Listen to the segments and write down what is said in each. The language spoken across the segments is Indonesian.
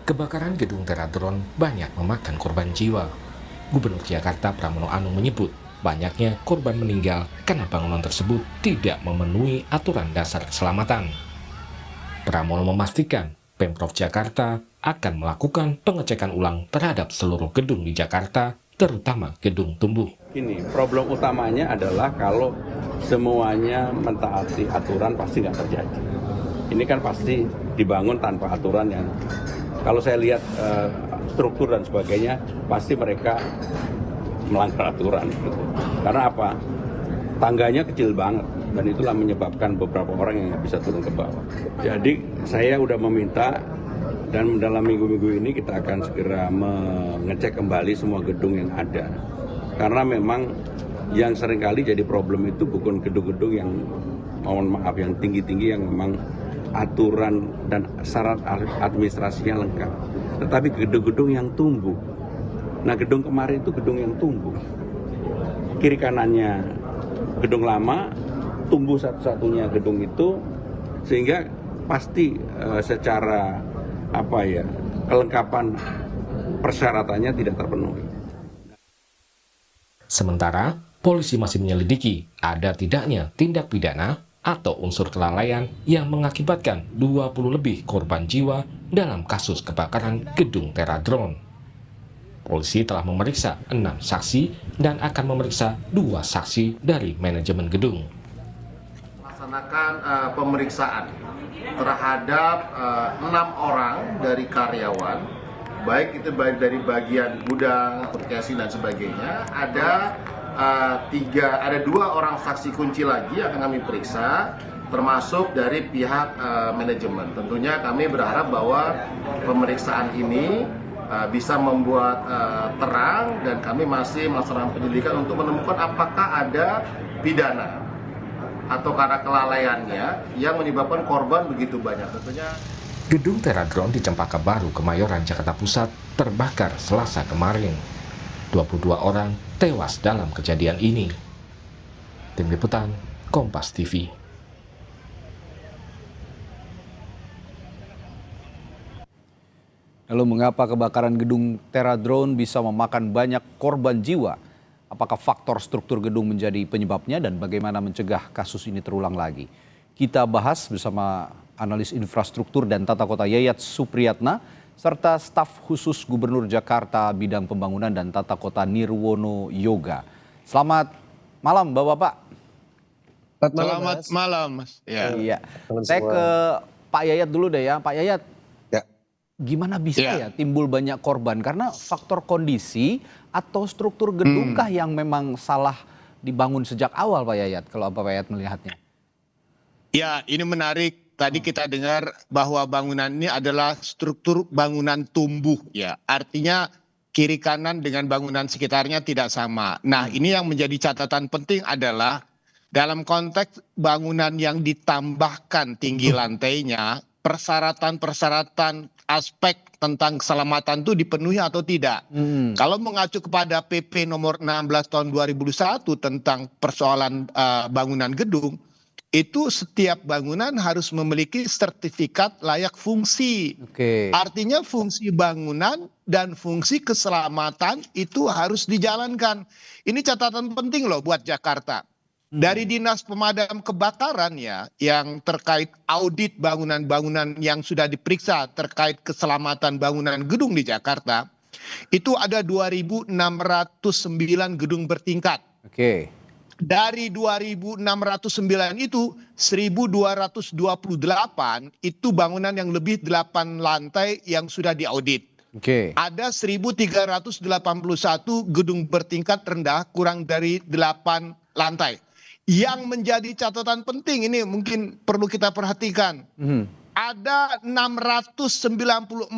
Kebakaran gedung Teradron banyak memakan korban jiwa. Gubernur Jakarta Pramono Anung menyebut banyaknya korban meninggal karena bangunan tersebut tidak memenuhi aturan dasar keselamatan. Pramono memastikan Pemprov Jakarta akan melakukan pengecekan ulang terhadap seluruh gedung di Jakarta, terutama gedung tumbuh. Ini problem utamanya adalah kalau semuanya mentaati aturan pasti nggak terjadi. Ini kan pasti dibangun tanpa aturan yang kalau saya lihat struktur dan sebagainya pasti mereka melanggar aturan. Gitu. Karena apa? Tangganya kecil banget dan itulah menyebabkan beberapa orang yang nggak bisa turun ke bawah. Jadi saya udah meminta dan dalam minggu-minggu ini kita akan segera mengecek kembali semua gedung yang ada. Karena memang yang seringkali jadi problem itu bukan gedung-gedung yang mohon maaf yang tinggi-tinggi yang memang aturan dan syarat administrasinya lengkap. Tetapi gedung-gedung yang tumbuh. Nah gedung kemarin itu gedung yang tumbuh. Kiri kanannya gedung lama, tumbuh satu-satunya gedung itu, sehingga pasti secara kelengkapan persyaratannya tidak terpenuhi. Sementara, polisi masih menyelidiki ada tidaknya tindak pidana atau unsur kelalaian yang mengakibatkan 20 lebih korban jiwa dalam kasus kebakaran gedung Teradron. Polisi telah memeriksa 6 saksi dan akan memeriksa 2 saksi dari manajemen gedung. Melaksanakan pemeriksaan terhadap 6 orang dari karyawan, baik itu dari bagian gudang, casing dan sebagainya. Ada 2 orang saksi kunci lagi yang akan kami periksa, termasuk dari pihak manajemen. Tentunya kami berharap bahwa pemeriksaan ini bisa membuat terang dan kami masih melaksanakan penyelidikan untuk menemukan apakah ada pidana atau karena kelalaiannya yang menyebabkan korban begitu banyak. Tentunya Gedung Teradron di Cempaka Baru, Kemayoran, Jakarta Pusat terbakar Selasa kemarin. 22 orang tewas dalam kejadian ini. Tim Liputan, Kompas TV. Lalu mengapa kebakaran gedung Teradron bisa memakan banyak korban jiwa? Apakah faktor struktur gedung menjadi penyebabnya dan bagaimana mencegah kasus ini terulang lagi? Kita bahas bersama analis infrastruktur dan tata kota Yayat Supriyatna serta staf khusus Gubernur Jakarta bidang pembangunan dan tata kota Nirwono Yoga. Selamat malam Bapak-bapak. Selamat malam, Mas. Ya. Iya. Saya ke Pak Yayat dulu deh ya. Pak Yayat, gimana bisa ya timbul banyak korban? Karena faktor kondisi atau struktur gedungkah yang memang salah dibangun sejak awal Pak Yayat? Kalau Pak Yayat melihatnya. Ya, ini menarik. Tadi kita dengar bahwa bangunan ini adalah struktur bangunan tumbuh ya. Artinya kiri kanan dengan bangunan sekitarnya tidak sama. Nah, ini yang menjadi catatan penting adalah dalam konteks bangunan yang ditambahkan tinggi lantainya, persyaratan-persyaratan aspek tentang keselamatan itu dipenuhi atau tidak. Kalau mengacu kepada PP nomor 16 tahun 2001 tentang persoalan bangunan gedung, itu setiap bangunan harus memiliki sertifikat layak fungsi. Artinya fungsi bangunan dan fungsi keselamatan itu harus dijalankan. Ini catatan penting loh buat Jakarta. Dari Dinas Pemadam Kebakaran ya, yang terkait audit bangunan-bangunan yang sudah diperiksa terkait keselamatan bangunan gedung di Jakarta, itu ada 2.609 gedung bertingkat. Dari 2.609 itu 1.228 itu bangunan yang lebih 8 lantai yang sudah diaudit. Ada 1.381 gedung bertingkat rendah kurang dari 8 lantai. Yang menjadi catatan penting ini mungkin perlu kita perhatikan. Ada 694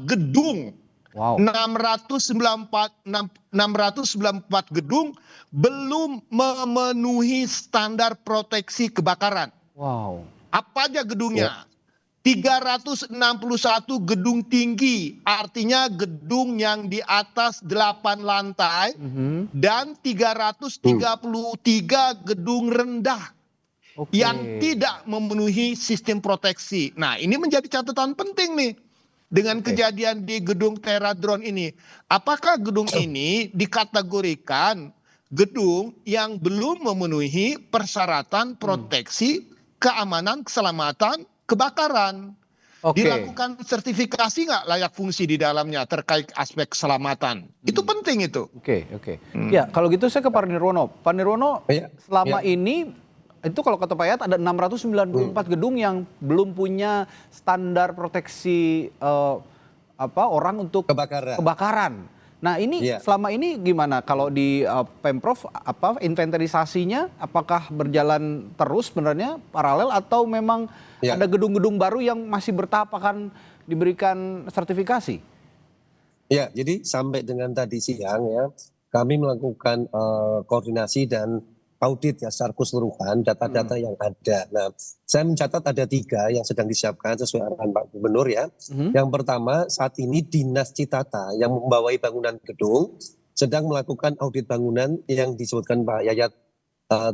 gedung. 694 gedung belum memenuhi standar proteksi kebakaran. Apa aja gedungnya? 361 gedung tinggi, artinya gedung yang di atas 8 lantai, dan 333 gedung rendah yang tidak memenuhi sistem proteksi. Nah, ini menjadi catatan penting nih. dengan kejadian di gedung Teradron ini. Apakah gedung ini dikategorikan gedung yang belum memenuhi persyaratan proteksi keamanan, keselamatan, kebakaran? Oke. Dilakukan sertifikasi nggak layak fungsi di dalamnya terkait aspek keselamatan? Itu penting itu. Oke. Ya, kalau gitu saya ke Pak Nirwono. Pak Nirwono, Iya, selama ini itu kalau kata Pak Yayat ada 694 gedung yang belum punya standar proteksi orang untuk kebakaran. Nah, ini Iya. selama ini gimana kalau di Pemprov inventarisasinya apakah berjalan terus sebenarnya paralel atau memang Iya. ada gedung-gedung baru yang masih bertahap akan diberikan sertifikasi? Ya, jadi sampai dengan tadi siang ya, kami melakukan koordinasi dan audit ya secara keseluruhan data-data yang ada. Nah, saya mencatat ada 3 yang sedang disiapkan sesuai arahan Pak Gubernur ya. Yang pertama, saat ini Dinas Citata yang membawai bangunan gedung sedang melakukan audit bangunan yang disebutkan Pak Yayat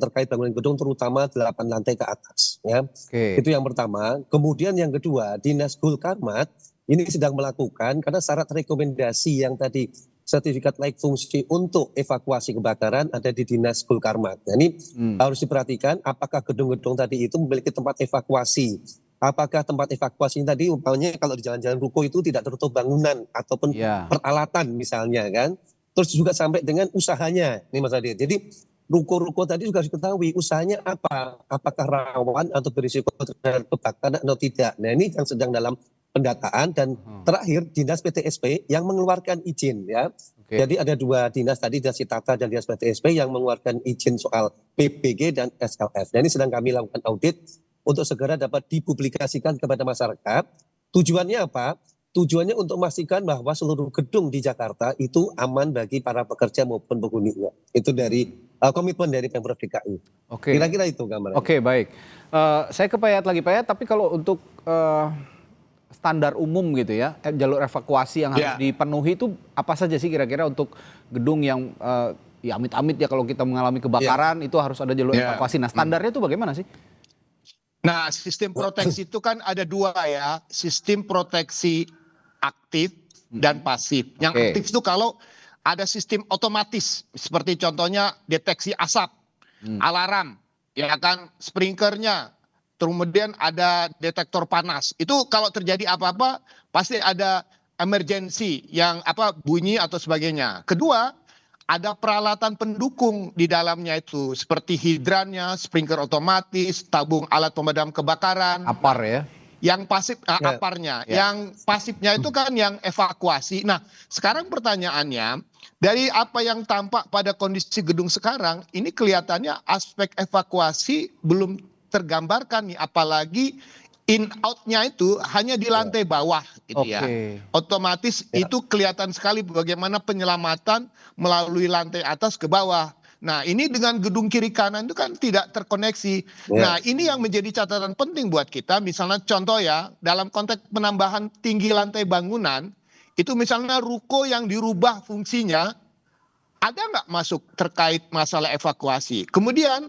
terkait bangunan gedung terutama 8 lantai ke atas ya. Itu yang pertama. Kemudian yang kedua, Dinas Gulkarmat ini sedang melakukan karena syarat rekomendasi yang tadi sertifikat layak fungsi untuk evakuasi kebakaran ada di Dinas Gulkarmat. Nah, ini harus diperhatikan apakah gedung-gedung tadi itu memiliki tempat evakuasi. Apakah tempat evakuasi tadi umpamanya kalau di jalan-jalan ruko itu tidak tertutup bangunan ataupun peralatan misalnya kan. Terus juga sampai dengan usahanya ini Mas Adi. Jadi ruko-ruko tadi juga harus diketahui usahanya apa. Apakah rawan atau berisiko terhadap kebakaran atau tidak. Nah, ini yang sedang dalam pendataan dan terakhir Dinas PTSP yang mengeluarkan izin ya. Jadi ada 2 dinas tadi, Dinas Citata dan Dinas PTSP yang mengeluarkan izin soal PPG dan SLF. Dan ini sedang kami lakukan audit untuk segera dapat dipublikasikan kepada masyarakat. Tujuannya apa? Tujuannya untuk memastikan bahwa seluruh gedung di Jakarta itu aman bagi para pekerja maupun penghuninya. Itu dari komitmen dari Pemprov DKI. Kira-kira itu gambarannya. Oke, baik. Saya ke Pak Yayat lagi, Pak Yayat, tapi kalau untuk standar umum gitu ya, jalur evakuasi yang harus dipenuhi itu apa saja sih kira-kira untuk gedung yang ya amit-amit ya kalau kita mengalami kebakaran itu harus ada jalur evakuasi. Nah, standarnya itu bagaimana sih? Nah, sistem proteksi itu kan ada 2 ya, sistem proteksi aktif dan pasif. Yang aktif itu kalau ada sistem otomatis, seperti contohnya deteksi asap, alarm, ya kan, sprinklernya, kemudian ada detektor panas. Itu kalau terjadi apa-apa pasti ada emergency yang bunyi atau sebagainya. Kedua, ada peralatan pendukung di dalamnya itu seperti hidrannya, sprinkler otomatis, tabung alat pemadam kebakaran. APAR ya. Yang pasif aparnya, yang pasifnya itu kan yang evakuasi. Nah, sekarang pertanyaannya, dari apa yang tampak pada kondisi gedung sekarang, ini kelihatannya aspek evakuasi belum tergambarkan nih, apalagi in out-nya itu hanya di lantai bawah gitu ya. Otomatis itu kelihatan sekali bagaimana penyelamatan melalui lantai atas ke bawah. Nah, ini dengan gedung kiri kanan itu kan tidak terkoneksi. Nah, ini yang menjadi catatan penting buat kita. Misalnya contoh ya, dalam konteks penambahan tinggi lantai bangunan, itu misalnya ruko yang dirubah fungsinya, ada nggak masuk terkait masalah evakuasi. Kemudian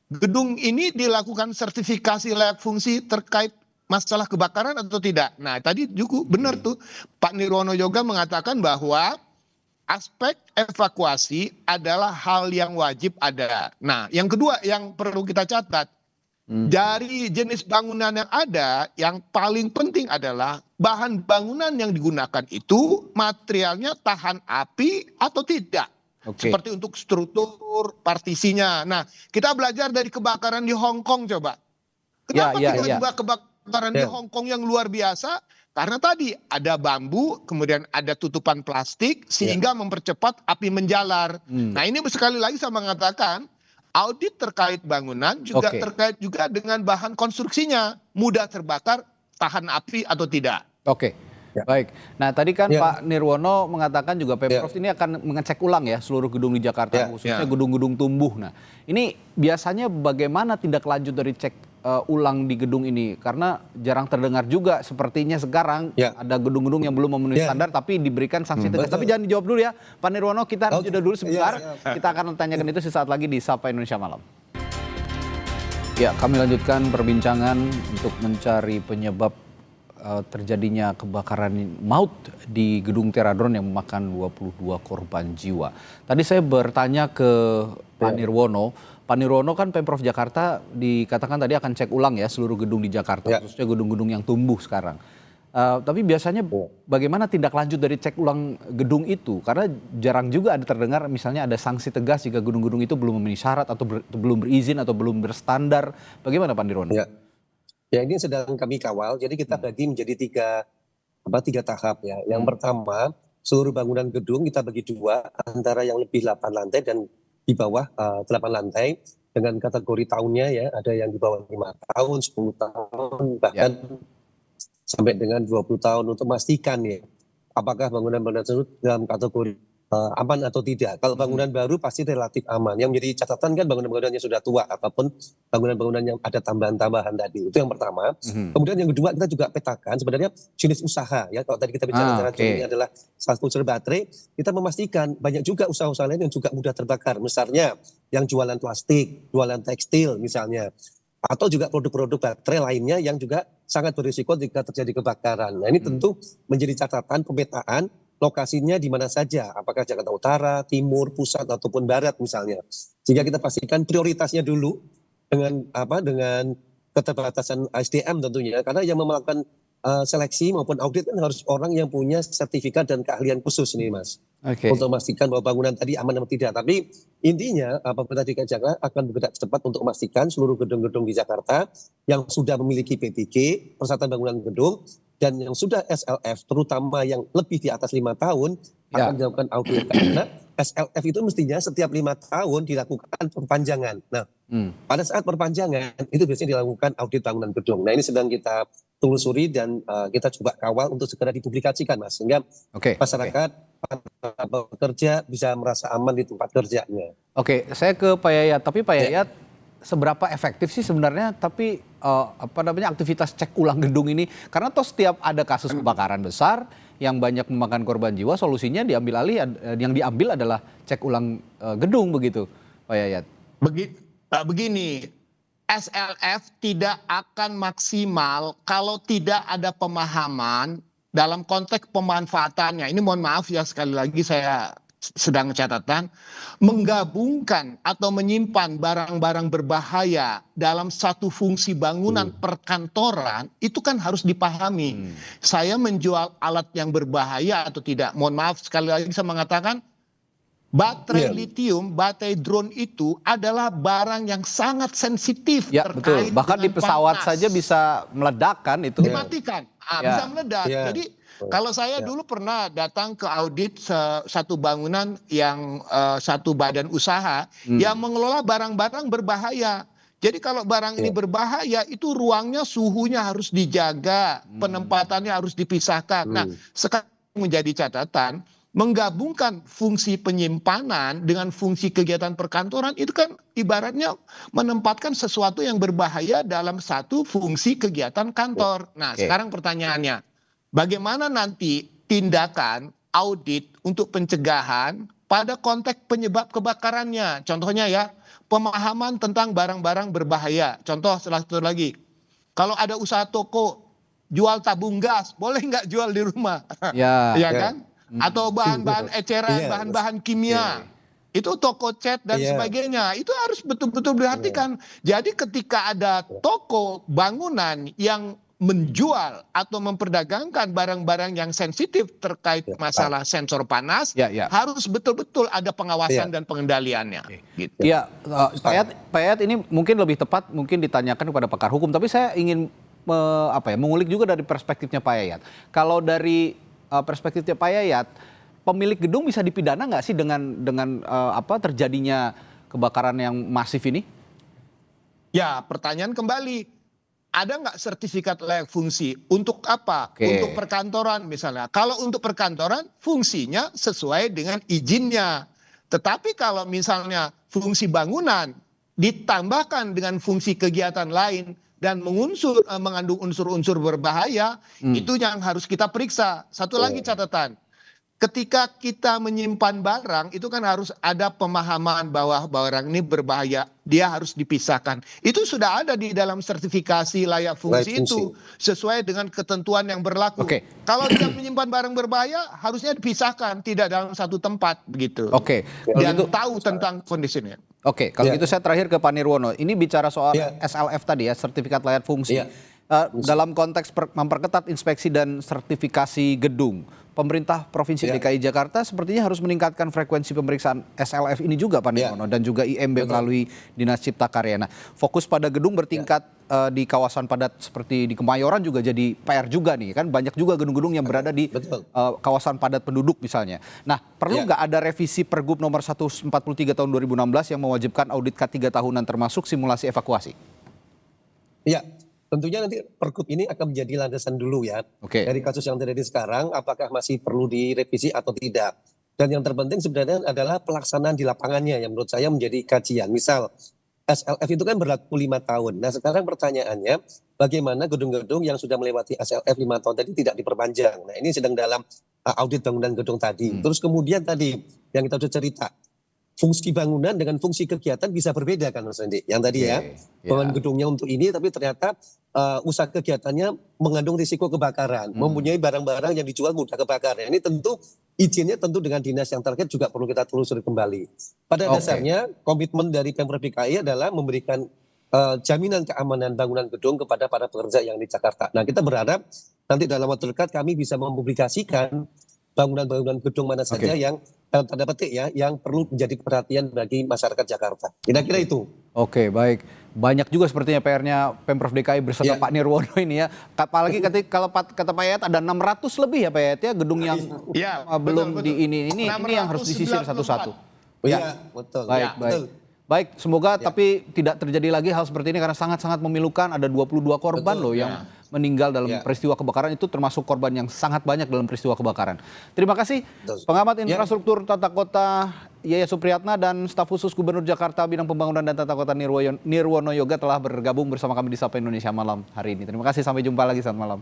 gedung ini dilakukan sertifikasi layak fungsi terkait masalah kebakaran atau tidak. Nah, tadi juga benar tuh Pak Nirwono juga mengatakan bahwa aspek evakuasi adalah hal yang wajib ada. Nah, yang kedua yang perlu kita catat, dari jenis bangunan yang ada, yang paling penting adalah bahan bangunan yang digunakan itu materialnya tahan api atau tidak. Seperti untuk struktur partisinya. Nah, kita belajar dari kebakaran di Hong Kong coba. Kenapa tiba-tiba kebakaran di Hong Kong yang luar biasa? Karena tadi ada bambu, kemudian ada tutupan plastik sehingga mempercepat api menjalar. Nah, ini sekali lagi saya mengatakan audit terkait bangunan juga terkait juga dengan bahan konstruksinya, mudah terbakar, tahan api atau tidak. Baik. Nah, tadi kan Pak Nirwono mengatakan juga Pemprov ini akan mengecek ulang ya seluruh gedung di Jakarta, khususnya gedung-gedung tumbuh. Nah, ini biasanya bagaimana tindak lanjut dari cek ulang di gedung ini? Karena jarang terdengar juga sepertinya sekarang ada gedung-gedung yang belum memenuhi standar tapi diberikan sanksi tegas. Tapi jangan dijawab dulu ya, Pak Nirwono, kita harus jeda dulu sebentar. Kita akan tanyakan itu sesaat lagi di Sapa Indonesia Malam. Ya, kami lanjutkan perbincangan untuk mencari penyebab terjadinya kebakaran maut di gedung Teradron yang memakan 22 korban jiwa. Tadi saya bertanya ke Pak Nirwono. Pak Nirwono kan Pemprov Jakarta dikatakan tadi akan cek ulang ya seluruh gedung di Jakarta, khususnya gedung-gedung yang tumbuh sekarang. Tapi biasanya bagaimana tindak lanjut dari cek ulang gedung itu? Karena jarang juga ada terdengar misalnya ada sanksi tegas jika gedung-gedung itu belum memenuhi syarat atau belum berizin atau belum berstandar. Bagaimana Pak Nirwono? Ya, ini sedang kami kawal. Jadi kita bagi menjadi tiga tahap ya. Yang pertama, seluruh bangunan gedung kita bagi dua, antara yang lebih 8 lantai dan di bawah 8 lantai dengan kategori tahunnya ya. Ada yang di bawah 5 tahun, 10 tahun, bahkan sampai dengan 20 tahun untuk memastikan ya apakah bangunan-bangunan tersebut dalam kategori aman atau tidak. Kalau bangunan baru pasti relatif aman. Yang menjadi catatan kan bangunan-bangunan yang sudah tua ataupun bangunan-bangunan yang ada tambahan-tambahan tadi. Itu yang pertama. Kemudian yang kedua kita juga petakan sebenarnya jenis usaha ya. Kalau tadi kita bicara ini adalah satu unsur baterai, kita memastikan banyak juga usaha-usaha lain yang juga mudah terbakar. Misalnya yang jualan plastik, jualan tekstil misalnya. Atau juga produk-produk baterai lainnya yang juga sangat berisiko jika terjadi kebakaran. Nah ini tentu menjadi catatan pemetaan lokasinya di mana saja, apakah Jakarta Utara, Timur, Pusat ataupun Barat misalnya. Sehingga kita pastikan prioritasnya dulu dengan keterbatasan SDM tentunya, karena yang melakukan seleksi maupun audit kan harus orang yang punya sertifikat dan keahlian khusus nih Mas. Untuk memastikan bahwa bangunan tadi aman atau tidak. Tapi intinya pemerintah DKI Jakarta akan bergerak cepat untuk memastikan seluruh gedung-gedung di Jakarta yang sudah memiliki P3G, persyaratan bangunan gedung, dan yang sudah SLF, terutama yang lebih di atas 5 tahun, akan dilakukan audit. Karena SLF itu mestinya setiap 5 tahun dilakukan perpanjangan. Nah, pada saat perpanjangan itu biasanya dilakukan audit bangunan gedung. Nah, ini sedang kita telusuri dan kita coba kawal untuk segera dipublikasikan, Mas. Sehingga masyarakat para pekerja bisa merasa aman di tempat kerjanya. Saya ke Pak Yayat. Tapi Pak Yayat, seberapa efektif sih sebenarnya aktivitas cek ulang gedung ini? Karena toh setiap ada kasus kebakaran besar yang banyak memakan korban jiwa, solusinya yang diambil adalah cek ulang gedung begitu, Pak Yayat. Begini, SLF tidak akan maksimal kalau tidak ada pemahaman dalam konteks pemanfaatannya. Ini mohon maaf ya, sekali lagi saya sedang catatan, menggabungkan atau menyimpan barang-barang berbahaya dalam satu fungsi bangunan perkantoran itu kan harus dipahami. Saya menjual alat yang berbahaya atau tidak, mohon maaf sekali lagi saya mengatakan, baterai litium, baterai drone itu adalah barang yang sangat sensitif terkait bahkan di pesawat panas. saja bisa meledak kan itu. Dimatikan, bisa meledak. Jadi kalau saya dulu pernah datang ke audit satu bangunan yang satu badan usaha yang mengelola barang-barang berbahaya. Jadi kalau barang ini berbahaya itu ruangnya suhunya harus dijaga, penempatannya harus dipisahkan. Nah, sekarang menjadi catatan, menggabungkan fungsi penyimpanan dengan fungsi kegiatan perkantoran itu kan ibaratnya menempatkan sesuatu yang berbahaya dalam satu fungsi kegiatan kantor. Nah, sekarang pertanyaannya, bagaimana nanti tindakan audit untuk pencegahan pada konteks penyebab kebakarannya? Contohnya ya, pemahaman tentang barang-barang berbahaya. Contoh salah satu lagi, kalau ada usaha toko jual tabung gas, boleh nggak jual di rumah? Ya kan? Atau bahan-bahan eceran, bahan-bahan kimia. Itu toko cat dan sebagainya. Itu harus betul-betul diperhatikan. Jadi ketika ada toko bangunan yang menjual atau memperdagangkan barang-barang yang sensitif terkait masalah sensor panas, harus betul-betul ada pengawasan dan pengendaliannya. Gitu. Pak Yayat ini mungkin lebih tepat mungkin ditanyakan kepada pakar hukum. Tapi saya ingin mengulik juga dari perspektifnya Pak Yayat. Kalau dari perspektifnya Pak Yayat, pemilik gedung bisa dipidana nggak sih dengan terjadinya kebakaran yang masif ini? Ya, pertanyaan kembali, ada nggak sertifikat layak fungsi? Untuk apa? Untuk perkantoran misalnya. Kalau untuk perkantoran, fungsinya sesuai dengan izinnya. Tetapi kalau misalnya fungsi bangunan ditambahkan dengan fungsi kegiatan lain dan mengandung unsur-unsur berbahaya, itu yang harus kita periksa. Satu lagi catatan, ketika kita menyimpan barang itu kan harus ada pemahaman bahwa barang ini berbahaya, dia harus dipisahkan. Itu sudah ada di dalam sertifikasi layak fungsi Layak itu sesuai dengan ketentuan yang berlaku. Oke. Kalau dia menyimpan barang berbahaya harusnya dipisahkan, tidak dalam satu tempat begitu. Oke. Dan tahu tentang kondisinya. Oke, kalau Ya. gitu saya terakhir ke Pak Nirwono. Ini bicara soal Ya. SLF tadi ya, sertifikat layak fungsi. Ya. Dalam konteks memperketat inspeksi dan sertifikasi gedung, pemerintah Provinsi Ya. DKI Jakarta sepertinya harus meningkatkan frekuensi pemeriksaan SLF ini juga Pak Ya. Nirwono, dan juga IMB Betul. melalui Dinas Cipta Karya. Nah, fokus pada gedung bertingkat di kawasan padat seperti di Kemayoran juga jadi PR juga nih, kan banyak juga gedung-gedung yang berada di Betul. kawasan padat penduduk misalnya. Nah, perlu Ya. nggak ada revisi Pergub nomor 143 tahun 2016 yang mewajibkan audit K3 tahunan termasuk simulasi evakuasi? Ya, tentunya nanti Pergub ini akan menjadi landasan dulu ya. Oke. Dari kasus yang terjadi sekarang, apakah masih perlu direvisi atau tidak. Dan yang terpenting sebenarnya adalah pelaksanaan di lapangannya yang menurut saya menjadi kajian. Misal, SLF itu kan berlaku 5 tahun. Nah sekarang pertanyaannya, bagaimana gedung-gedung yang sudah melewati SLF 5 tahun tadi tidak diperpanjang. Nah ini sedang dalam audit bangunan gedung tadi. Terus kemudian tadi, yang kita sudah cerita, fungsi bangunan dengan fungsi kegiatan bisa berbeda kan Mas Randy. Yang tadi ya, bangunan gedungnya untuk ini tapi ternyata usaha kegiatannya mengandung risiko kebakaran, mempunyai barang-barang yang dijual mudah kebakar. Ini tentu izinnya tentu dengan dinas yang terkait juga perlu kita telusuri kembali. Pada dasarnya komitmen dari Pemprov DKI adalah memberikan jaminan keamanan bangunan gedung kepada para pekerja yang di Jakarta. Nah kita berharap nanti dalam waktu dekat kami bisa mempublikasikan bangunan-bangunan gedung mana saja yang dalam tanda petik ya, yang perlu menjadi perhatian bagi masyarakat Jakarta. Kira-kira itu. Oke, baik. Banyak juga sepertinya PR-nya Pemprov DKI beserta Pak Nirwono ini ya. Apalagi kalau kata Pak Yayat ada 600 lebih ya Pak Yayat ya gedung yang Ya, belum betul, di ini yang harus disisir 694. satu-satu. Iya, betul. Baik, Ya, baik. betul. Baik, semoga tapi tidak terjadi lagi hal seperti ini karena sangat-sangat memilukan. Ada 22 korban loh yang meninggal dalam peristiwa kebakaran, itu termasuk korban yang sangat banyak dalam peristiwa kebakaran. Terima kasih pengamat infrastruktur tata kota Yaya Supriyatna dan staf khusus Gubernur Jakarta bidang pembangunan dan tata kota Nirwono Yoga telah bergabung bersama kami di Sapa Indonesia Malam hari ini. Terima kasih, sampai jumpa lagi, selamat malam.